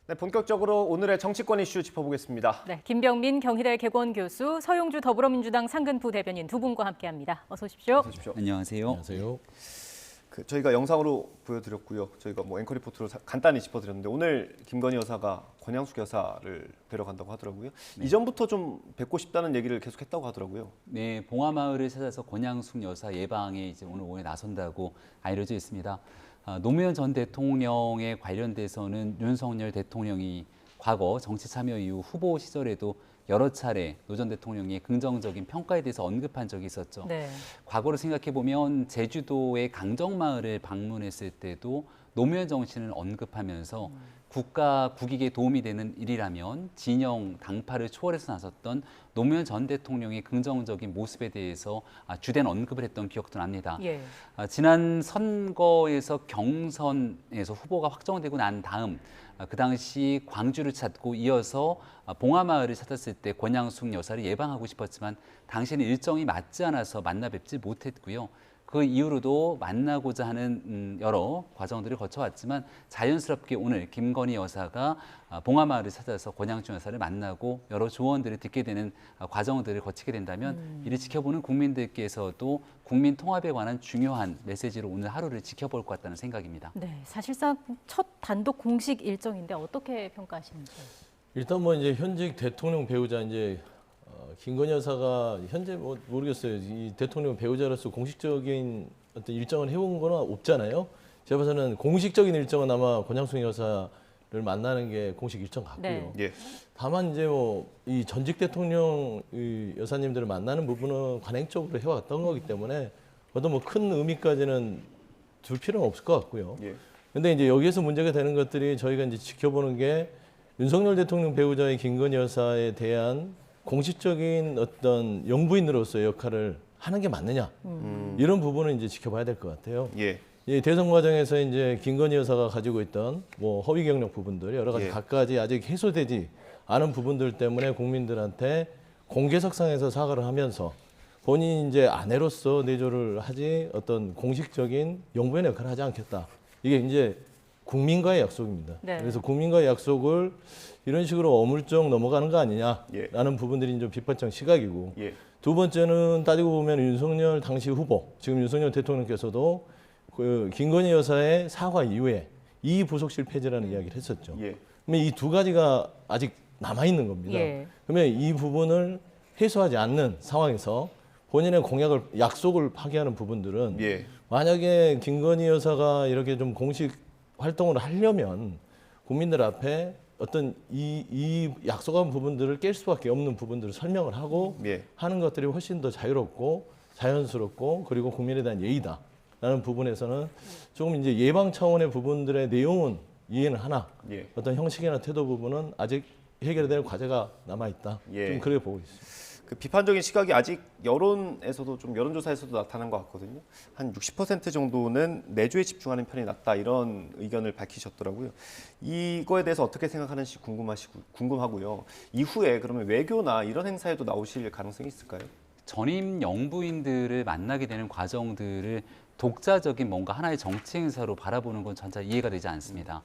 네, 본격적으로 오늘의 정치권 이슈 짚어보겠습니다. 네, 김병민 경희대 개건 교수, 서용주 더불어민주당 상근부 대변인 두 분과 함께합니다. 어서 오십시오. 어서 오십시오. 안녕하세요. 안녕하세요. 저희가 영상으로 보여드렸고요. 저희가 앵커 리포트로 간단히 짚어드렸는데 오늘 김건희 여사가 권양숙 여사를 뵈러 간다고 하더라고요. 네. 이전부터 좀 뵙고 싶다는 얘기를 계속했다고 하더라고요. 네, 봉화마을을 찾아서 권양숙 여사 예방에 이제 오늘 오후에 나선다고 알려져 있습니다. 노무현 전 대통령에 관련돼서는 윤석열 대통령이 과거 정치 참여 이후 후보 시절에도 여러 차례 노 전 대통령의 긍정적인 평가에 대해서 언급한 적이 있었죠. 네. 과거를 생각해 보면 제주도의 강정마을을 방문했을 때도 노무현 정신을 언급하면서 국익에 도움이 되는 일이라면 진영 당파를 초월해서 나섰던 노무현 전 대통령의 긍정적인 모습에 대해서 주된 언급을 했던 기억도 납니다. 예. 지난 선거에서 경선에서 후보가 확정되고 난 다음 그 당시 광주를 찾고 이어서 봉화마을을 찾았을 때 권양숙 여사를 예방하고 싶었지만 당시에는 일정이 맞지 않아서 만나 뵙지 못했고요. 그 이후로도 만나고자 하는 여러 과정들을 거쳐왔지만 자연스럽게 오늘 김건희 여사가 봉화마을을 찾아서 권양숙 여사를 만나고 여러 조언들을 듣게 되는 과정들을 거치게 된다면 이를 지켜보는 국민들께서도 국민 통합에 관한 중요한 메시지로 오늘 하루를 지켜볼 것 같다는 생각입니다. 네, 사실상 첫 단독 공식 일정인데 어떻게 평가하시는지? 일단 뭐 이제 현직 대통령 배우자 이제 김건희 여사가 현재 뭐 모르겠어요. 이 대통령 배우자로서 공식적인 어떤 일정을 해온 건 없잖아요. 제가 봐서는 공식적인 일정은 아마 권양숙 여사를 만나는 게 공식 일정 같고요. 네. 예. 다만 이제 뭐 이 전직 대통령 이 여사님들을 만나는 부분은 관행적으로 해왔던 거기 때문에 어떤 뭐 큰 의미까지는 둘 필요는 없을 것 같고요. 예. 근데 이제 여기에서 문제가 되는 것들이 저희가 이제 지켜보는 게 윤석열 대통령 배우자의 김건희 여사에 대한 공식적인 어떤 영부인으로서의 역할을 하는 게 맞느냐 이런 부분을 이제 지켜봐야 될 것 같아요. 예. 이 대선 과정에서 이제 김건희 여사가 가지고 있던 뭐 허위 경력 부분들 여러 가지 예. 갖가지 아직 해소되지 않은 부분들 때문에 국민들한테 공개석상에서 사과를 하면서 본인이 이제 아내로서 내조를 하지 어떤 공식적인 영부인의 역할을 하지 않겠다. 이게 이제 국민과의 약속입니다. 네. 그래서 국민과의 약속을 이런 식으로 어물쩍 넘어가는 거 아니냐라는 예. 부분들이 좀 비판적 시각이고 예. 두 번째는 따지고 보면 윤석열 당시 후보, 지금 윤석열 대통령께서도 그 김건희 여사의 사과 이후에 이 부속실 폐지라는 이야기를 했었죠. 예. 그러면 이 두 가지가 아직 남아 있는 겁니다. 예. 그러면 이 부분을 해소하지 않는 상황에서 본인의 공약을 약속을 파기하는 부분들은 예. 만약에 김건희 여사가 이렇게 좀 공식 활동을 하려면 국민들 앞에 어떤 이 약속한 부분들을 깰 수밖에 없는 부분들을 설명을 하고 예. 하는 것들이 훨씬 더 자유롭고 자연스럽고 그리고 국민에 대한 예의다라는 부분에서는 조금 이제 예방 차원의 부분들의 내용은 이해는 하나 예. 어떤 형식이나 태도 부분은 아직 해결될 과제가 남아 있다. 예. 좀 그래 보고 있습니다. 그 비판적인 시각이 아직 여론에서도 좀 여론조사에서도 나타난 것 같거든요. 한 60% 정도는 내조에 집중하는 편이 낫다 이런 의견을 밝히셨더라고요. 이거에 대해서 어떻게 생각하는지 궁금하고요. 이후에 그러면 외교나 이런 행사에도 나오실 가능성이 있을까요? 전임 영부인들을 만나게 되는 과정들을 독자적인 뭔가 하나의 정치 행사로 바라보는 건 전혀 이해가 되지 않습니다.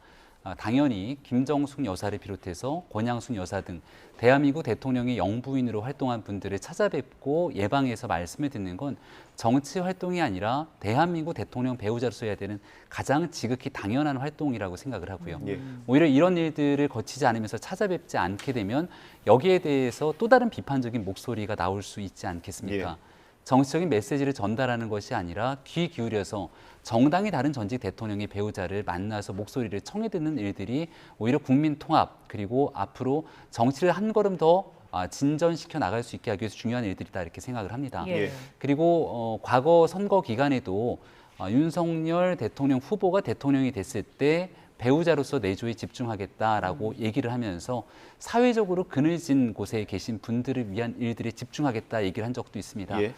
당연히 김정숙 여사를 비롯해서 권양숙 여사 등 대한민국 대통령의 영부인으로 활동한 분들을 찾아뵙고 예방해서 말씀을 듣는 건 정치 활동이 아니라 대한민국 대통령 배우자로서 해야 되는 가장 지극히 당연한 활동이라고 생각을 하고요. 예. 오히려 이런 일들을 거치지 않으면서 찾아뵙지 않게 되면 여기에 대해서 또 다른 비판적인 목소리가 나올 수 있지 않겠습니까? 예. 정치적인 메시지를 전달하는 것이 아니라 귀 기울여서 정당이 다른 전직 대통령의 배우자를 만나서 목소리를 청해 듣는 일들이 오히려 국민 통합 그리고 앞으로 정치를 한 걸음 더 진전시켜 나갈 수 있게 하기 위해서 중요한 일들이다 이렇게 생각을 합니다. 예. 그리고 과거 선거 기간에도 윤석열 대통령 후보가 대통령이 됐을 때 배우자로서 내조에 집중하겠다라고 얘기를 하면서 사회적으로 그늘진 곳에 계신 분들을 위한 일들에 집중하겠다 얘기를 한 적도 있습니다. 예.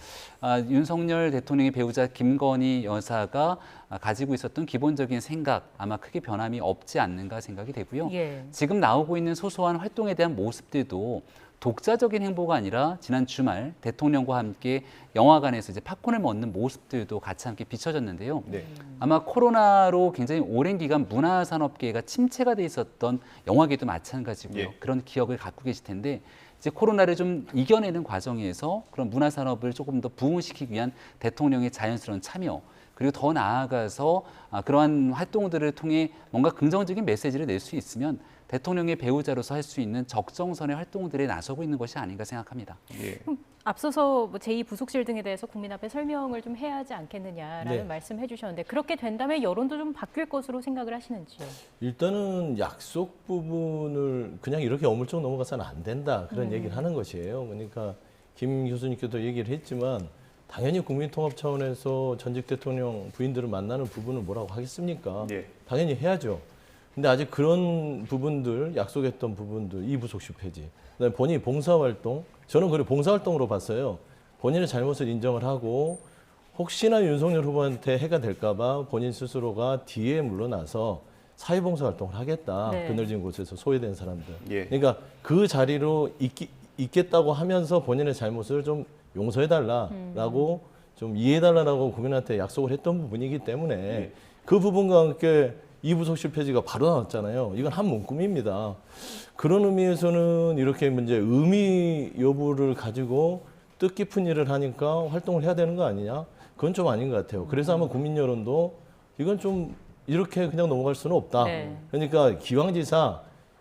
윤석열 대통령의 배우자 김건희 여사가 가지고 있었던 기본적인 생각 아마 크게 변함이 없지 않는가 생각이 되고요. 예. 지금 나오고 있는 소소한 활동에 대한 모습들도 독자적인 행보가 아니라 지난 주말 대통령과 함께 영화관에서 이제 팝콘을 먹는 모습들도 같이 함께 비춰졌는데요. 네. 아마 코로나로 굉장히 오랜 기간 문화산업계가 침체가 돼 있었던 영화계도 마찬가지고요. 예. 그런 기억을 갖고 계실 텐데 이제 코로나를 좀 이겨내는 과정에서 그런 문화산업을 조금 더 부흥시키기 위한 대통령의 자연스러운 참여 그리고 더 나아가서 그러한 활동들을 통해 뭔가 긍정적인 메시지를 낼 수 있으면 대통령의 배우자로서 할 수 있는 적정선의 활동들에 나서고 있는 것이 아닌가 생각합니다. 예. 앞서서 뭐 제2부속실 등에 대해서 국민 앞에 설명을 좀 해야 하지 않겠느냐라는 네. 말씀해 주셨는데 그렇게 된다면 여론도 좀 바뀔 것으로 생각을 하시는지요? 일단은 약속 부분을 그냥 이렇게 어물쩍 넘어가서는 안 된다 그런 얘기를 하는 것이에요. 그러니까 김 교수님께도 얘기를 했지만 당연히 국민통합 차원에서 전직 대통령 부인들을 만나는 부분을 뭐라고 하겠습니까? 예. 당연히 해야죠. 근데 아직 그런 부분들, 약속했던 부분들, 이부속실 폐지, 그다음에 본인이 봉사활동, 저는 그걸 봉사활동으로 봤어요. 본인의 잘못을 인정을 하고 혹시나 윤석열 후보한테 해가 될까봐 본인 스스로가 뒤에 물러나서 사회봉사활동을 하겠다. 네. 그늘진 곳에서 소외된 사람들. 예. 그러니까 그 자리로 있겠다고 하면서 본인의 잘못을 좀 용서해달라라고 좀 이해해달라고 국민한테 약속을 했던 부분이기 때문에 예. 그 부분과 함께 이부속실 폐지가 바로 나왔잖아요. 이건 한 문구입니다. 그런 의미에서는 이렇게 이제 의미 여부를 가지고 뜻깊은 일을 하니까 활동을 해야 되는 거 아니냐? 그건 좀 아닌 것 같아요. 그래서 아마 국민 여론도 이건 좀 이렇게 그냥 넘어갈 수는 없다. 네. 그러니까 기왕지사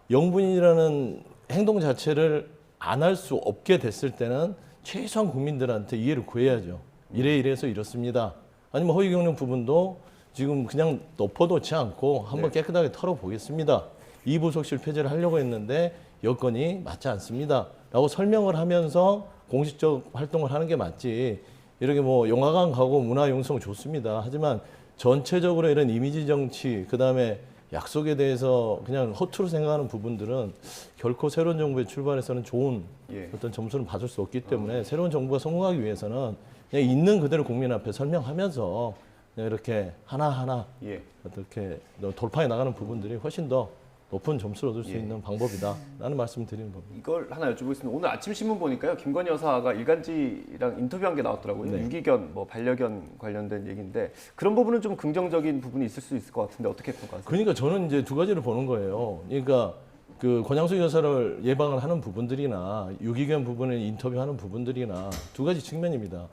영분이라는 행동 자체를 안 할 수 없게 됐을 때는 최소한 국민들한테 이해를 구해야죠. 이래서 이렇습니다. 아니면 허위 경영 부분도 지금 그냥 덮어놓지 않고 한번 깨끗하게 털어보겠습니다. 이부속실 폐지를 하려고 했는데 여건이 맞지 않습니다. 라고 설명을 하면서 공식적 활동을 하는 게 맞지. 이렇게 뭐 영화관 가고 문화융성 좋습니다. 하지만 전체적으로 이런 이미지 정치, 그 다음에 약속에 대해서 그냥 허투루 생각하는 부분들은 결코 새로운 정부의 출발에서는 좋은 예. 어떤 점수를 받을 수 없기 때문에 새로운 정부가 성공하기 위해서는 그냥 있는 그대로 국민 앞에 설명하면서 그냥 이렇게 하나하나 예. 어떻게 돌파해 나가는 부분들이 훨씬 더 높은 점수를 얻을 수 예. 있는 방법이다라는 말씀을 드리는 겁니다. 이걸 하나 여쭤보겠습니다. 오늘 아침 신문 보니까요, 김건희 여사가 일간지랑 인터뷰한 게 나왔더라고요. 네. 유기견, 뭐 반려견 관련된 얘기인데 그런 부분은 좀 긍정적인 부분이 있을 수 있을 것 같은데 어떻게 평가하세요? 그러니까 저는 이제 두 가지를 보는 거예요. 그러니까 그 권양숙 여사를 예방을 하는 부분들이나 유기견 부분을 인터뷰하는 부분들이나 두 가지 측면입니다.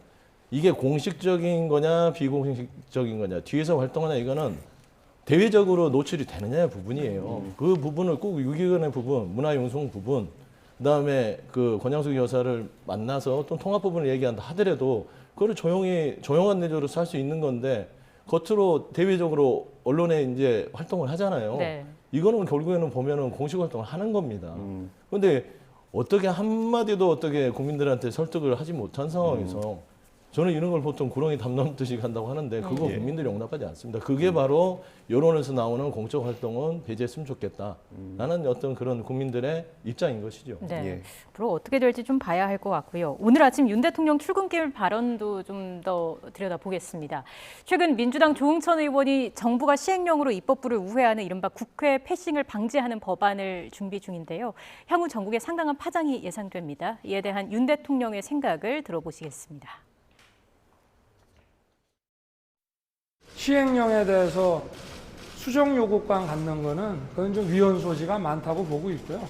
이게 공식적인 거냐 비공식적인 거냐 뒤에서 활동하냐 이거는 대외적으로 노출이 되느냐의 부분이에요. 그 부분을 꼭 유기견의 부분, 문화융성 부분, 그다음에 그 권양숙 여사를 만나서 또 통합 부분을 얘기한다 하더라도 그걸 조용한 내조로서 할 수 있는 건데 겉으로 대외적으로 언론에 이제 활동을 하잖아요. 네. 이거는 결국에는 보면은 공식 활동을 하는 겁니다. 그런데 어떻게 한마디도 어떻게 국민들한테 설득을 하지 못한 상황에서 저는 이런 걸 보통 구렁이 담 넘듯이 간다고 하는데 그거 예. 국민들이 용납하지 않습니다. 그게 바로 여론에서 나오는 공적 활동은 배제했으면 좋겠다라는 어떤 그런 국민들의 입장인 것이죠. 네. 예. 앞으로 어떻게 될지 좀 봐야 할 것 같고요. 오늘 아침 윤 대통령 출근길 발언도 좀 더 들여다보겠습니다. 최근 민주당 조응천 의원이 정부가 시행령으로 입법부를 우회하는 이른바 국회 패싱을 방지하는 법안을 준비 중인데요. 향후 전국에 상당한 파장이 예상됩니다. 이에 대한 윤 대통령의 생각을 들어보시겠습니다. 시행령에 대해서 수정 요구권 갖는 거는 그건 좀 위헌 소지가 많다고 보고 있고요.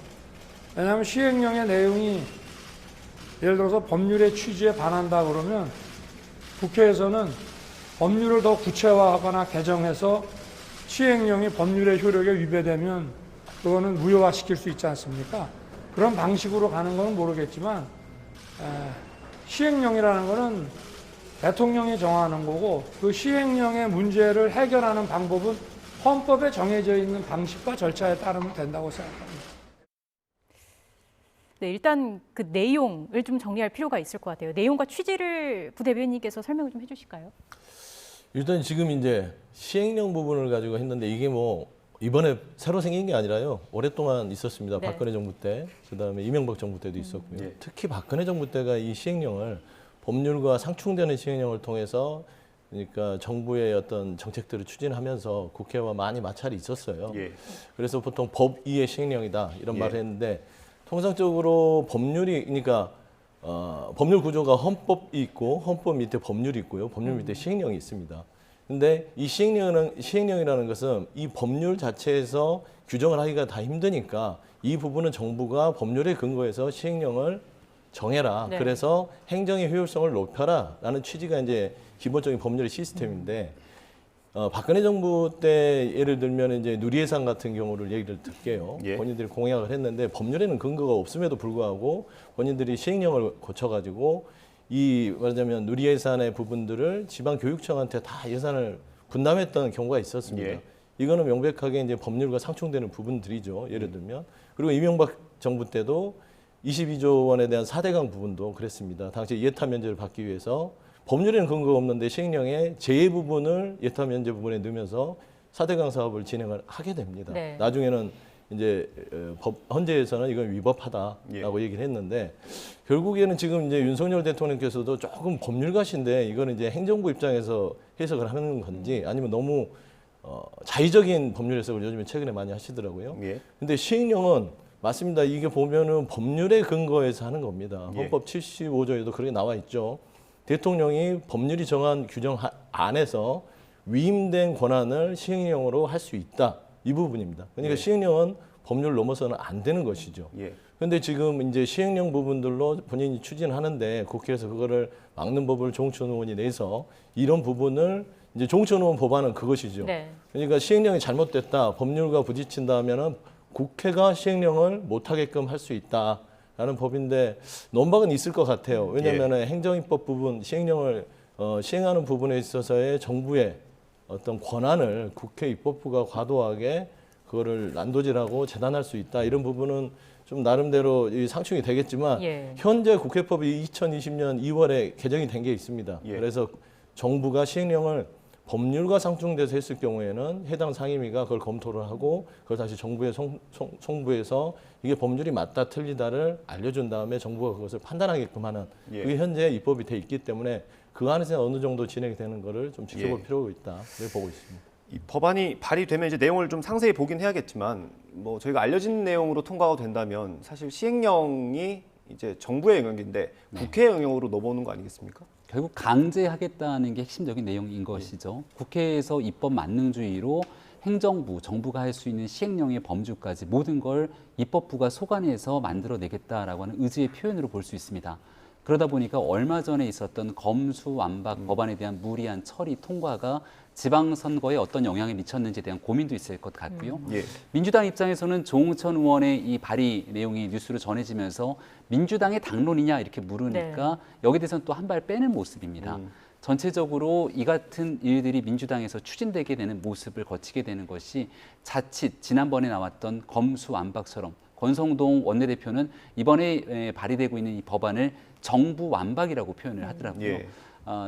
왜냐하면 시행령의 내용이 예를 들어서 법률의 취지에 반한다 그러면 국회에서는 법률을 더 구체화하거나 개정해서 시행령이 법률의 효력에 위배되면 그거는 무효화시킬 수 있지 않습니까? 그런 방식으로 가는 건 모르겠지만 시행령이라는 거는 대통령이 정하는 거고 그 시행령의 문제를 해결하는 방법은 헌법에 정해져 있는 방식과 절차에 따르면 된다고 생각합니다. 네, 일단 그 내용을 좀 정리할 필요가 있을 것 같아요. 내용과 취지를 부 대변인께서 설명을 좀 해주실까요? 일단 지금 이제 시행령 부분을 가지고 했는데 이게 뭐 이번에 새로 생긴 게 아니라요. 오랫동안 있었습니다. 네. 박근혜 정부 때, 그다음에 이명박 정부 때도 있었고요. 예. 특히 박근혜 정부 때가 이 시행령을 법률과 상충되는 시행령을 통해서 그러니까 정부의 어떤 정책들을 추진하면서 국회와 많이 마찰이 있었어요. 예. 그래서 보통 법 2의 시행령이다 이런 예. 말을 했는데 통상적으로 법률이 그러니까 법률 구조가 헌법이 있고 헌법 밑에 법률이 있고요. 법률 밑에 시행령이 있습니다. 근데 이 시행령이라는 것은 이 법률 자체에서 규정을 하기가 다 힘드니까 이 부분은 정부가 법률에 근거해서 시행령을 정해라. 네. 그래서 행정의 효율성을 높여라라는 취지가 이제 기본적인 법률의 시스템인데 박근혜 정부 때 예를 들면 이제 누리예산 같은 경우를 얘기를 들게요. 예. 본인들이 공약을 했는데 법률에는 근거가 없음에도 불구하고 본인들이 시행령을 고쳐가지고 이 말하자면 누리예산의 부분들을 지방교육청한테 다 예산을 분담했던 경우가 있었습니다. 예. 이거는 명백하게 이제 법률과 상충되는 부분들이죠. 예를 들면 그리고 이명박 정부 때도 22조 원에 대한 4대강 부분도 그랬습니다. 당시 예타 면제를 받기 위해서 법률에는 근거가 없는데 시행령에 제 부분을 예타 면제 부분에 넣으면서 4대강 사업을 진행을 하게 됩니다. 네. 나중에는 이제 헌재에서는 이건 위법하다라고 얘기를 했는데 결국에는 지금 이제 윤석열 대통령께서도 조금 법률가신데 이거는 이제 행정부 입장에서 해석을 하는 건지 아니면 너무 자의적인 법률 해석을 요즘에 최근에 많이 하시더라고요. 예. 근데 시행령은 맞습니다. 이게 보면은 법률에 근거해서 하는 겁니다. 예. 헌법 75조에도 그렇게 나와 있죠. 대통령이 법률이 정한 규정 안에서 위임된 권한을 시행령으로 할 수 있다. 이 부분입니다. 그러니까 예. 시행령은 법률 넘어서는 안 되는 것이죠. 예. 그런데 지금 이제 시행령 부분들로 본인이 추진하는데 국회에서 그거를 막는 법을 조홍천 의원이 내서 이런 부분을 이제 조홍천 의원 법안은 그것이죠. 네. 그러니까 시행령이 잘못됐다, 법률과 부딪힌다 하면은 국회가 시행령을 못하게끔 할 수 있다라는 법인데 논박은 있을 것 같아요. 왜냐하면 행정입법 부분, 시행령을 시행하는 부분에 있어서의 정부의 어떤 권한을 국회 입법부가 과도하게 그거를 난도질하고 재단할 수 있다. 이런 부분은 좀 나름대로 이 상충이 되겠지만 예. 현재 국회법이 2020년 2월에 개정이 된 게 있습니다. 예. 그래서 정부가 시행령을 법률과 상충돼서 했을 경우에는 해당 상임위가 그걸 검토를 하고 그걸 다시 정부에 송부해서 이게 법률이 맞다 틀리다를 알려준 다음에 정부가 그것을 판단하게끔 하는 예. 그게 현재 입법이 돼 있기 때문에 그 안에서 어느 정도 진행이 되는 거를 좀 지켜볼 예. 필요가 있다. 그렇게 보고 있습니다. 이 법안이 발의되면 이제 내용을 좀 상세히 보긴 해야겠지만 뭐 저희가 알려진 내용으로 통과가 된다면 사실 시행령이 이제 정부의 영역인데 국회 영역으로 넘어오는 거 아니겠습니까? 결국 강제하겠다는 게 핵심적인 내용인 것이죠. 국회에서 입법 만능주의로 행정부, 정부가 할 수 있는 시행령의 범주까지 모든 걸 입법부가 소관해서 만들어내겠다라고 하는 의지의 표현으로 볼 수 있습니다. 그러다 보니까 얼마 전에 있었던 검수완박 법안에 대한 무리한 처리 통과가 지방선거에 어떤 영향을 미쳤는지에 대한 고민도 있을 것 같고요. 예. 민주당 입장에서는 조홍천 의원의 이 발의 내용이 뉴스로 전해지면서 민주당의 당론이냐 이렇게 물으니까 여기에 대해서는 또 한 발 빼는 모습입니다. 전체적으로 이 같은 일들이 민주당에서 추진되게 되는 모습을 거치게 되는 것이 자칫 지난번에 나왔던 검수완박처럼 권성동 원내대표는 이번에 발의되고 있는 이 법안을 정부 완박이라고 표현을 하더라고요. 예.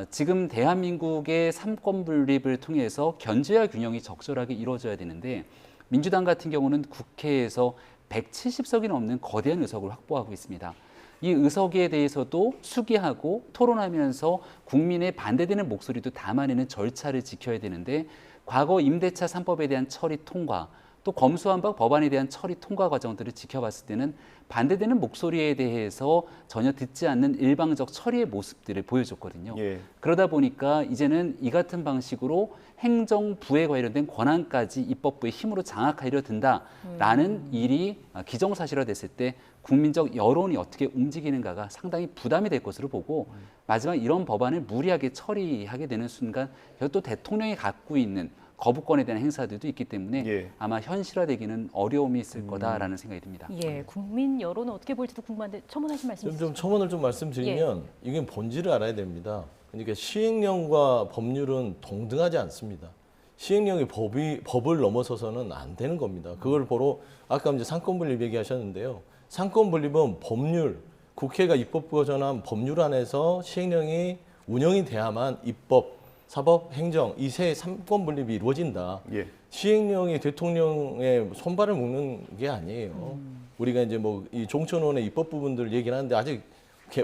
지금 대한민국의 삼권 분립을 통해서 견제와 균형이 적절하게 이루어져야 되는데 민주당 같은 경우는 국회에서 170석이 넘는 거대한 의석을 확보하고 있습니다. 이 의석에 대해서도 수기하고 토론하면서 국민의 반대되는 목소리도 담아내는 절차를 지켜야 되는데 과거 임대차 3법에 대한 처리 통과 또 검수완박 법안에 대한 처리 통과 과정들을 지켜봤을 때는 반대되는 목소리에 대해서 전혀 듣지 않는 일방적 처리의 모습들을 보여줬거든요. 예. 그러다 보니까 이제는 이 같은 방식으로 행정부에 관련된 권한까지 입법부의 힘으로 장악하려 든다라는 일이 기정사실화됐을 때 국민적 여론이 어떻게 움직이는가가 상당히 부담이 될 것으로 보고 마지막 이런 법안을 무리하게 처리하게 되는 순간 또 대통령이 갖고 있는 거부권에 대한 행사들도 있기 때문에 예. 아마 현실화되기는 어려움이 있을 거다라는 생각이 듭니다. 예, 국민 여론은 어떻게 볼지도 궁금한데 첨언하신 말씀 좀 첨언을 좀 말씀드리면 이게 본질을 알아야 됩니다. 그러니까 시행령과 법률은 동등하지 않습니다. 시행령이 법을 넘어서서는 안 되는 겁니다. 그걸 보러 아까 이제 상권분립 얘기하셨는데요. 상권분립은 법률, 국회가 입법부가 정한 법률 안에서 시행령이 운영이 돼야만 입법, 사법, 행정 이 세 삼권 분립이 이루어진다. 예. 시행령이 대통령의 손발을 묶는 게 아니에요. 우리가 이제 뭐 이 조홍천 의원의 입법 부분들 얘기를 하는데 아직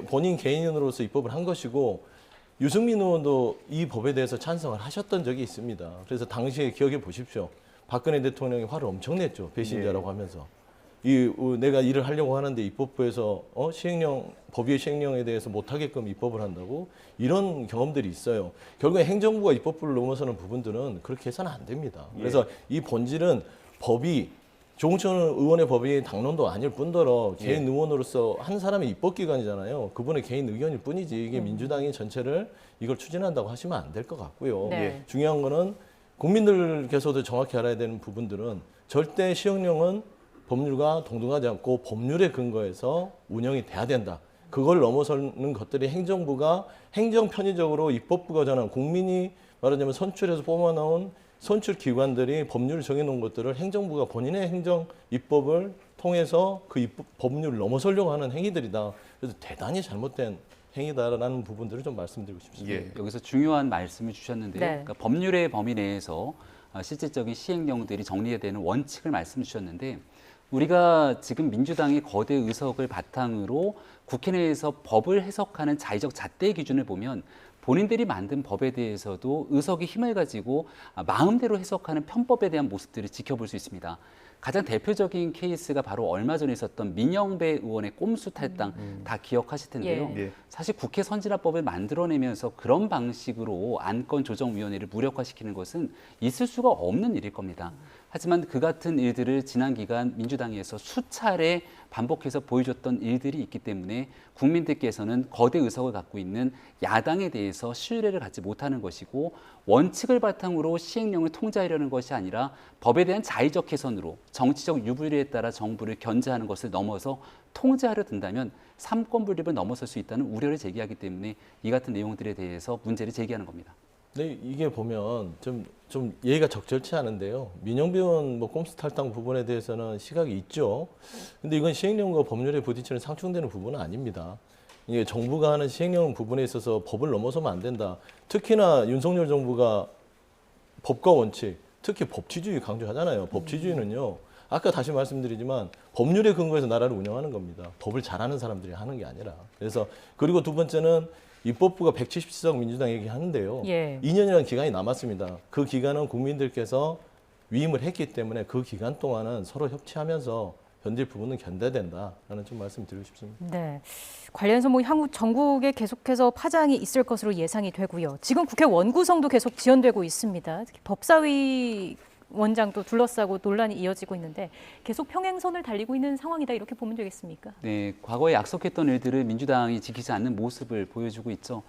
본인 개인으로서 입법을 한 것이고 유승민 의원도 이 법에 대해서 찬성을 하셨던 적이 있습니다. 그래서 당시에 기억해 보십시오. 박근혜 대통령이 화를 엄청 냈죠. 배신자라고 하면서. 내가 일을 하려고 하는데 입법부에서 법의 시행령에 대해서 못하게끔 입법을 한다고 이런 경험들이 있어요. 결국에 행정부가 입법부를 넘어서는 부분들은 그렇게 해서는 안 됩니다. 그래서 이 본질은 법이 조홍천 의원의 법이 당론도 아닐 뿐더러 개인 의원으로서 한 사람의 입법기관이잖아요. 그분의 개인 의견일 뿐이지 이게 민주당이 전체를 이걸 추진한다고 하시면 안 될 것 같고요. 네. 중요한 거는 국민들께서도 정확히 알아야 되는 부분들은 절대 시행령은 법률과 동등하지 않고 법률에 근거해서 운영이 돼야 된다. 그걸 넘어서는 것들이 행정부가 행정 편의적으로 입법부가 전한 국민이 말하자면 선출해서 뽑아놓은 선출 기관들이 법률을 정해놓은 것들을 행정부가 본인의 행정 입법을 통해서 그 법률을 넘어서려고 하는 행위들이다. 그래서 대단히 잘못된 행위다라는 부분들을 좀 말씀드리고 싶습니다. 예. 여기서 중요한 말씀을 주셨는데요. 네. 그러니까 법률의 범위 내에서 실질적인 시행령들이 정리해야 되는 원칙을 말씀 주셨는데 우리가 지금 민주당의 거대 의석을 바탕으로 국회 내에서 법을 해석하는 자의적 잣대 기준을 보면 본인들이 만든 법에 대해서도 의석의 힘을 가지고 마음대로 해석하는 편법에 대한 모습들을 지켜볼 수 있습니다. 가장 대표적인 케이스가 바로 얼마 전에 있었던 민영배 의원의 꼼수 탈당 다 기억하실 텐데요. 예. 사실 국회 선진화법을 만들어내면서 그런 방식으로 안건조정위원회를 무력화시키는 것은 있을 수가 없는 일일 겁니다. 하지만 그 같은 일들을 지난 기간 민주당에서 수차례 반복해서 보여줬던 일들이 있기 때문에 국민들께서는 거대 의석을 갖고 있는 야당에 대해서 신뢰를 갖지 못하는 것이고 원칙을 바탕으로 시행령을 통제하려는 것이 아니라 법에 대한 자의적 개선으로 정치적 유불리에 따라 정부를 견제하는 것을 넘어서 통제하려 든다면 삼권 분립을 넘어설 수 있다는 우려를 제기하기 때문에 이 같은 내용들에 대해서 문제를 제기하는 겁니다. 네, 이게 보면 좀 예의가 적절치 않은데요. 민영배 의원 꼼수 탈당 부분에 대해서는 시각이 있죠. 근데 이건 시행령과 법률에 부딪히는 상충되는 부분은 아닙니다. 이게 정부가 하는 시행령 부분에 있어서 법을 넘어서면 안 된다. 특히나 윤석열 정부가 법과 원칙, 특히 법치주의 강조하잖아요. 법치주의는요. 아까 다시 말씀드리지만 법률에 근거해서 나라를 운영하는 겁니다. 법을 잘하는 사람들이 하는 게 아니라. 그래서 그리고 두 번째는 입법부가 170석 민주당 얘기하는데요. 예. 2년이라는 기간이 남았습니다. 그 기간은 국민들께서 위임을 했기 때문에 그 기간 동안은 서로 협치하면서 현재 부분은 견뎌야 된다라는 좀 말씀드리고 싶습니다. 네. 관련해서 향후 전국에 계속해서 파장이 있을 것으로 예상이 되고요. 지금 국회 원구성도 계속 지연되고 있습니다. 특히 법사위 원장도 둘러싸고 논란이 이어지고 있는데 계속 평행선을 달리고 있는 상황이다 이렇게 보면 되겠습니까? 네, 과거에 약속했던 일들을 민주당이 지키지 않는 모습을 보여주고 있죠.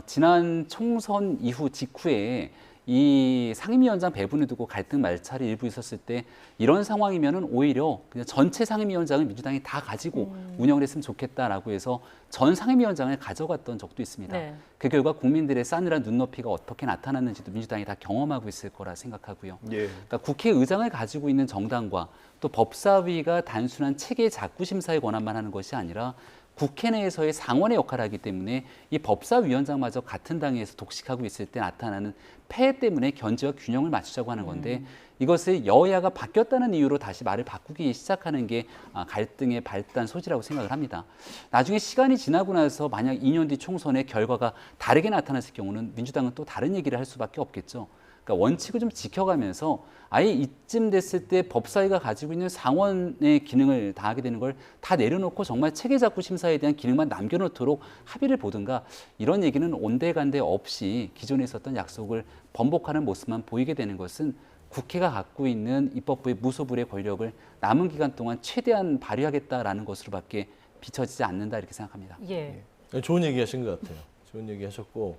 지난 총선 이후 직후에 이 상임위원장 배분을 두고 갈등 말차이 일부 있었을 때 이런 상황이면은 오히려 그냥 전체 상임위원장을 민주당이 다 가지고 운영을 했으면 좋겠다라고 해서 전 상임위원장을 가져갔던 적도 있습니다. 네. 그 결과 국민들의 싸늘한 눈높이가 어떻게 나타났는지도 민주당이 다 경험하고 있을 거라 생각하고요. 예. 그러니까 국회의장을 가지고 있는 정당과 또 법사위가 단순한 체계 작구 심사의 권한만 하는 것이 아니라 국회 내에서의 상원의 역할을 하기 때문에 이 법사위원장마저 같은 당에서 독식하고 있을 때 나타나는 폐해 때문에 견제와 균형을 맞추자고 하는 건데 이것을 여야가 바뀌었다는 이유로 다시 말을 바꾸기 시작하는 게 갈등의 발단 소지라고 생각을 합니다. 나중에 시간이 지나고 나서 만약 2년 뒤 총선의 결과가 다르게 나타났을 경우는 민주당은 또 다른 얘기를 할 수밖에 없겠죠. 그러니까 원칙을 좀 지켜가면서 아예 이쯤 됐을 때 법사위가 가지고 있는 상원의 기능을 다하게 되는 걸 다 내려놓고 정말 체계작구 심사에 대한 기능만 남겨놓도록 합의를 보든가 이런 얘기는 온데간데 없이 기존에 있었던 약속을 번복하는 모습만 보이게 되는 것은 국회가 갖고 있는 입법부의 무소불위의 권력을 남은 기간 동안 최대한 발휘하겠다라는 것으로밖에 비춰지지 않는다 이렇게 생각합니다. 예. 좋은 얘기 하신 것 같아요. 좋은 얘기 하셨고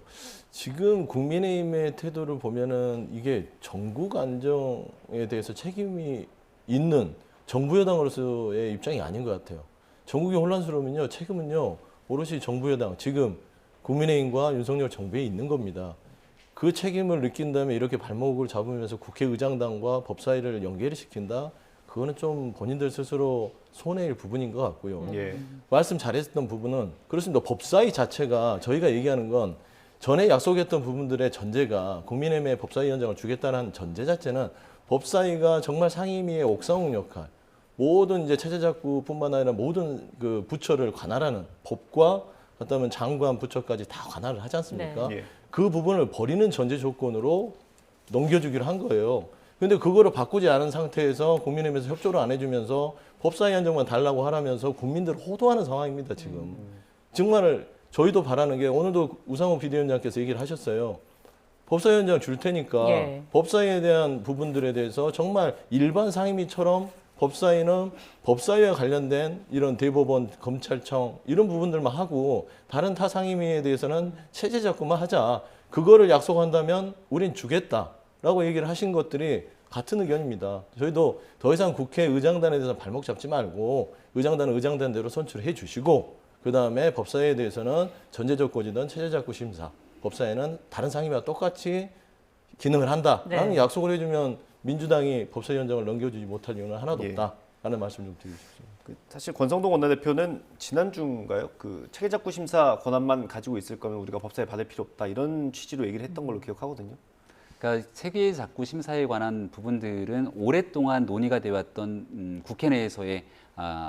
지금 국민의힘의 태도를 보면은 이게 전국 안정에 대해서 책임이 있는 정부 여당으로서의 입장이 아닌 것 같아요. 전국이 혼란스러우면요 책임은요 오롯이 정부 여당 지금 국민의힘과 윤석열 정부에 있는 겁니다. 그 책임을 느낀 다음에 이렇게 발목을 잡으면서 국회의장단과 법사위를 연계를 시킨다. 그거는 좀 본인들 스스로 손해일 부분인 것 같고요. 예. 말씀 잘했던 부분은 그렇습니다. 법사위 자체가 저희가 얘기하는 건 전에 약속했던 부분들의 전제가 국민의힘에 법사위원장을 주겠다는 전제 자체는 법사위가 정말 상임위의 옥상홍 역할, 모든 이제 체제작구뿐만 아니라 모든 그 부처를 관할하는 법과 그다음에 장관 부처까지 다 관할을 하지 않습니까? 네. 예. 그 부분을 버리는 전제 조건으로 넘겨주기로 한 거예요. 근데 그거를 바꾸지 않은 상태에서 국민의힘에서 협조를 안 해주면서 법사위 한정만 달라고 하라면서 국민들을 호도하는 상황입니다, 지금. 정말 저희도 바라는 게 오늘도 우상호 비대위원장께서 얘기를 하셨어요. 법사위 원장 줄 테니까 예. 법사위에 대한 부분들에 대해서 정말 일반 상임위처럼 법사위는 법사위와 관련된 이런 대법원, 검찰청 이런 부분들만 하고 다른 타 상임위에 대해서는 체제 잡고만 하자. 그거를 약속한다면 우린 주겠다라고 얘기를 하신 것들이 같은 의견입니다. 저희도 더 이상 국회 의장단에 대해서 발목 잡지 말고 의장단은 의장단대로 선출해 주시고 그다음에 법사위에 대해서는 전제적 고지든 체제적 고심사 법사위는 다른 상임위와 똑같이 기능을 한다라는 네. 약속을 해주면 민주당이 법사위원장을 넘겨주지 못할 이유는 하나도 예. 없다라는 말씀 좀 드리고 싶습니다. 사실 권성동 원내대표는 지난주인가요? 그 체계작구 심사 권한만 가지고 있을 거면 우리가 법사위 받을 필요 없다 이런 취지로 얘기를 했던 걸로 기억하거든요. 그러니까 체계작구 심사에 관한 부분들은 오랫동안 논의가 되어왔던 국회 내에서의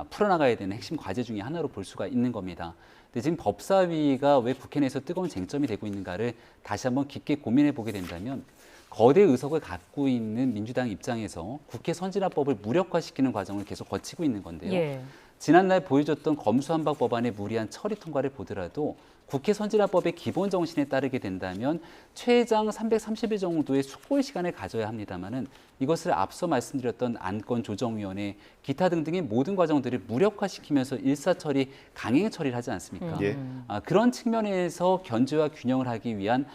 풀어나가야 되는 핵심 과제 중에 하나로 볼 수가 있는 겁니다. 근데 지금 법사위가 왜 국회 내에서 뜨거운 쟁점이 되고 있는가를 다시 한번 깊게 고민해 보게 된다면 거대 의석을 갖고 있는 민주당 입장에서 국회 선진화법을 무력화시키는 과정을 계속 거치고 있는 건데요. 예. 지난날 보여줬던 검수완박 법안의 무리한 처리 통과를 보더라도 국회 선진화법의 기본 정신에 따르게 된다면 최장 330일 정도의 숙고의 시간을 가져야 합니다마는 이것을 앞서 말씀드렸던 안건조정위원회 기타 등등의 모든 과정들을 무력화시키면서 일사처리, 강행 처리를 하지 않습니까? 예. 그런 측면에서 견제와 균형을 하기 위한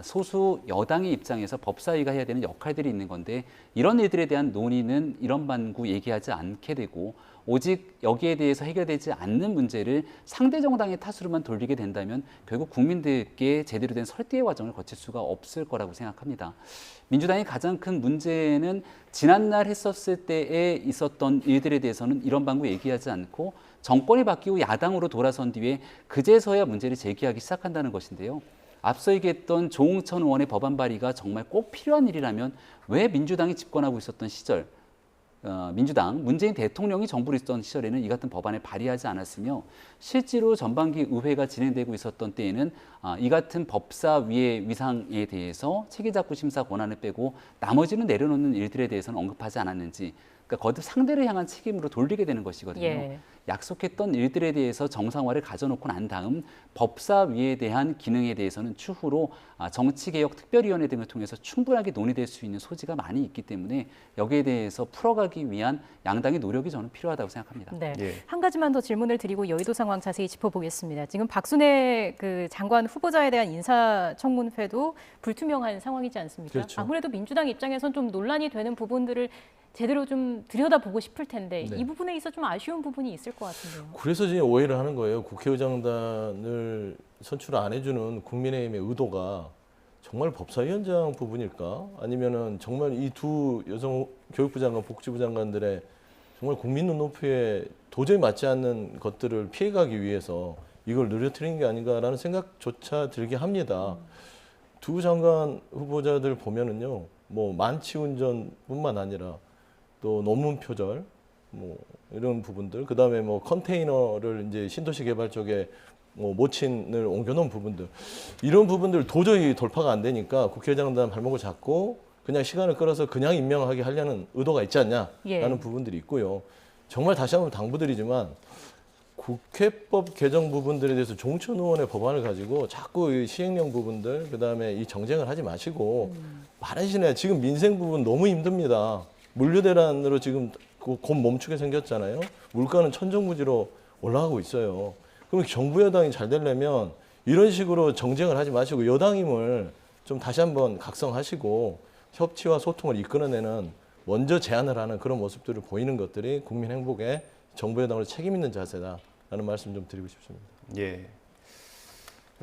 소수 여당의 입장에서 법사위가 해야 되는 역할들이 있는 건데 이런 일들에 대한 논의는 이런 반구 얘기하지 않게 되고 오직 여기에 대해서 해결되지 않는 문제를 상대 정당의 탓으로만 돌리게 된다면 결국 국민들께 제대로 된 설득의 과정을 거칠 수가 없을 거라고 생각합니다. 민주당의 가장 큰 문제는 지난날 했었을 때에 있었던 일들에 대해서는 이런 방구 얘기하지 않고 정권이 바뀌고 야당으로 돌아선 뒤에 그제서야 문제를 제기하기 시작한다는 것인데요. 앞서 얘기했던 조응천 의원의 법안 발의가 정말 꼭 필요한 일이라면 왜 민주당이 집권하고 있었던 시절 민주당, 문재인 대통령이 정부를 있었던 시절에는 이 같은 법안을 발의하지 않았으며 실제로 전반기 의회가 진행되고 있었던 때에는 이 같은 법사위의 위상에 대해서 체계작구 심사 권한을 빼고 나머지는 내려놓는 일들에 대해서는 언급하지 않았는지 그러니까 거듭 상대를 향한 책임으로 돌리게 되는 것이거든요. 예. 약속했던 일들에 대해서 정상화를 가져놓고 난 다음 법사위에 대한 기능에 대해서는 추후로 정치개혁특별위원회 등을 통해서 충분하게 논의될 수 있는 소지가 많이 있기 때문에 여기에 대해서 풀어가기 위한 양당의 노력이 저는 필요하다고 생각합니다. 네. 예. 한 가지만 더 질문을 드리고 여의도 상황 자세히 짚어보겠습니다. 지금 박순애 그 장관 후보자에 대한 인사청문회도 불투명한 상황이지 않습니까? 그렇죠. 아무래도 민주당 입장에선 좀 논란이 되는 부분들을 제대로 좀 들여다보고 싶을 텐데 네. 이 부분에 있어 좀 아쉬운 부분이 있을 것 같은데요. 그래서 지금 오해를 하는 거예요. 국회의장단을 선출 안 해주는 국민의힘의 의도가 정말 법사위원장 부분일까? 아니면은 정말 이 두 여성 교육부 장관, 복지부 장관들의 정말 국민 눈높이에 도저히 맞지 않는 것들을 피해가기 위해서 이걸 늘어뜨리는 게 아닌가라는 생각조차 들게 합니다. 두 장관 후보자들 보면은요, 뭐 만취운전뿐만 아니라 또 논문 표절, 뭐 이런 부분들, 그 다음에 뭐 컨테이너를 이제 신도시 개발 쪽에 뭐 모친을 옮겨놓은 부분들, 이런 부분들 도저히 돌파가 안 되니까 국회의장단 발목을 잡고 그냥 시간을 끌어서 그냥 임명하게 하려는 의도가 있지 않냐라는 예. 부분들이 있고요. 정말 다시 한번 당부드리지만 국회법 개정 부분들에 대해서 조응천 의원의 법안을 가지고 자꾸 이 시행령 부분들, 그 다음에 이 정쟁을 하지 마시고 많으시네. 지금 민생 부분 너무 힘듭니다. 물류대란으로 지금 곧 멈추게 생겼잖아요. 물가는 천정부지로 올라가고 있어요. 그럼 정부 여당이 잘 되려면 이런 식으로 정쟁을 하지 마시고 여당임을 좀 다시 한번 각성하시고 협치와 소통을 이끌어내는 먼저 제안을 하는 그런 모습들을 보이는 것들이 국민 행복에 정부 여당으로 책임 있는 자세다라는 말씀 좀 드리고 싶습니다. 예.